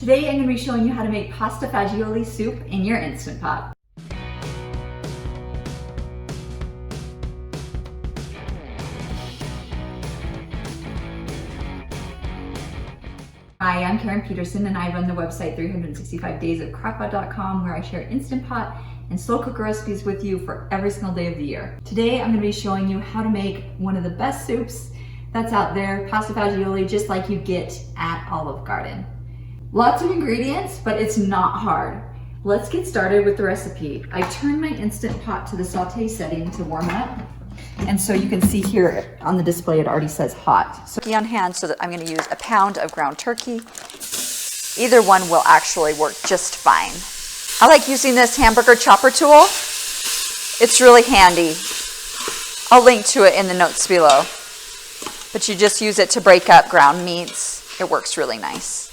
Today I'm going to be showing you how to make pasta fagioli soup in your Instant Pot. Hi, I'm Karen Peterson and I run the website 365daysofcrockpot.com, where I share Instant Pot and slow cooker recipes with you for every single day of the year. Today I'm going to be showing you how to make one of the best soups that's out there, pasta fagioli, just like you get at Olive Garden. Lots of ingredients, but it's not hard. Let's get started with the recipe. I turned my Instant Pot to the saute setting to warm up. And so you can see here on the display, it already says hot. So on hand, so that I'm gonna use a pound of ground turkey. Either one will actually work just fine. I like using this hamburger chopper tool. It's really handy. I'll link to it in the notes below. But you just use it to break up ground meats. It works really nice.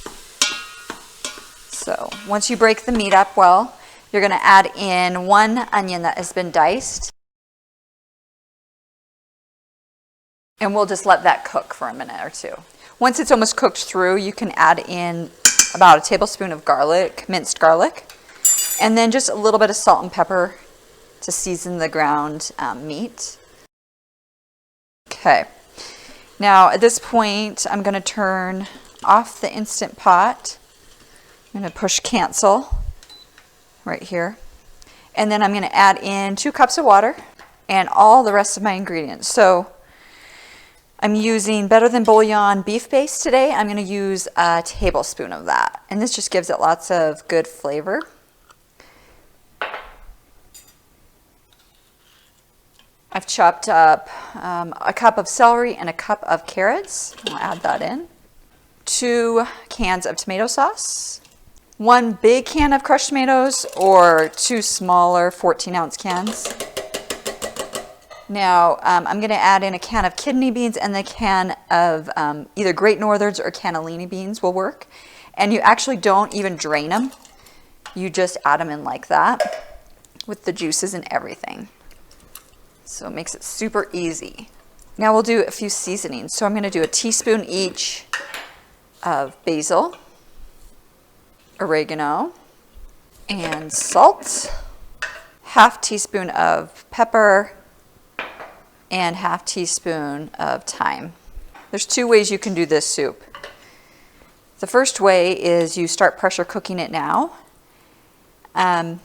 So once you break the meat up well, you're going to add in 1 onion that has been diced. And we'll just let that cook for a minute or two. Once it's almost cooked through, you can add in about a tablespoon of garlic, minced garlic, and then just a little bit of salt and pepper to season the ground meat. Okay. Now at this point, I'm going to turn off the Instant Pot. I'm going to push cancel right here. And then I'm going to add in 2 cups of water and all the rest of my ingredients. So I'm using Better Than Bouillon beef base today. I'm going to use a tablespoon of that. And this just gives it lots of good flavor. I've chopped up a cup of celery and a cup of carrots. I'll add that in. 2 cans of tomato sauce. 1 big can of crushed tomatoes or 2 smaller 14-ounce cans. Now I'm going to add in a can of kidney beans, and the can of either Great Northerns or cannellini beans will work. And you actually don't even drain them. You just add them in like that with the juices and everything. So it makes it super easy. Now we'll do a few seasonings. So I'm going to do a teaspoon each of basil, oregano, and salt, 1/2 teaspoon of pepper, and 1/2 teaspoon of thyme. There's 2 ways you can do this soup. The first way is you start pressure cooking it now, and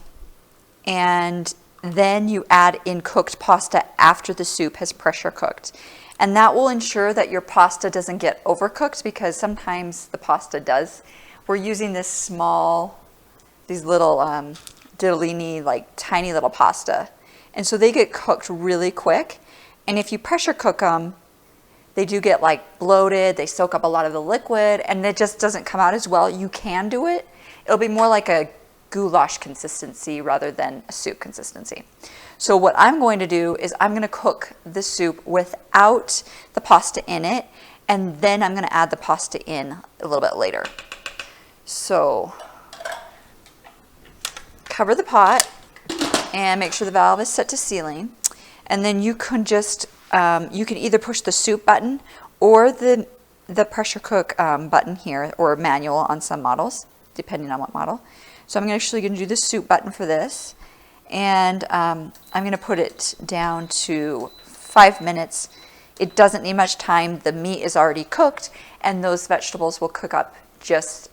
then you add in cooked pasta after the soup has pressure cooked. And that will ensure that your pasta doesn't get overcooked, because sometimes the pasta does. We're using this small, these little ditalini, like tiny little pasta. And so they get cooked really quick. And if you pressure cook them, they do get like bloated, they soak up a lot of the liquid, and it just doesn't come out as well. You can do it. It'll be more like a goulash consistency rather than a soup consistency. So what I'm going to do is I'm going to cook the soup without the pasta in it, and then I'm going to add the pasta in a little bit later. So cover the pot and make sure the valve is set to sealing, and then you can just you can either push the soup button or the pressure cook button here, or manual on some models depending on what model. So I'm actually going to do the soup button for this, and I'm going to put it down to 5 minutes. It doesn't need much time. The meat is already cooked, and those vegetables will cook up just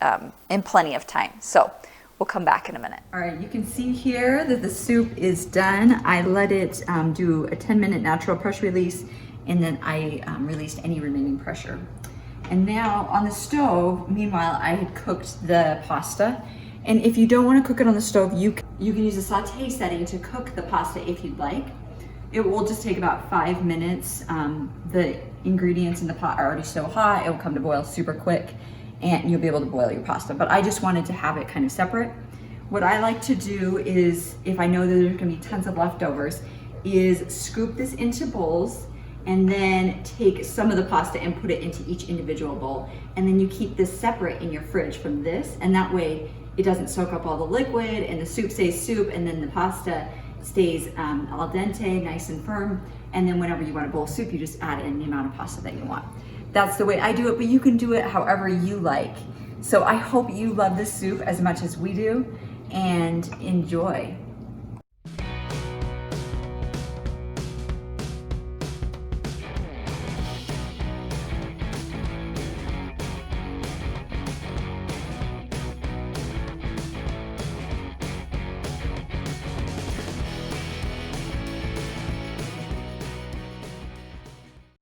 in plenty of time. So we'll come back in a minute. All right, you can see here that the soup is done. I let it do a 10-minute natural pressure release, and then I released any remaining pressure. And now on the stove, meanwhile, I had cooked the pasta. And if you don't want to cook it on the stove, you can use a saute setting to cook the pasta if you'd like. It will just take about 5 minutes. The ingredients in the pot are already so hot, it will come to boil super quick, and you'll be able to boil your pasta. But I just wanted to have it kind of separate. What I like to do is, if I know that there's gonna be tons of leftovers, is scoop this into bowls and then take some of the pasta and put it into each individual bowl. And then you keep this separate in your fridge from this, and that way it doesn't soak up all the liquid, and the soup stays soup, and then the pasta stays al dente, nice and firm. And then whenever you want a bowl of soup, you just add in the amount of pasta that you want. That's the way I do it, but you can do it however you like. So I hope you love this soup as much as we do, and enjoy.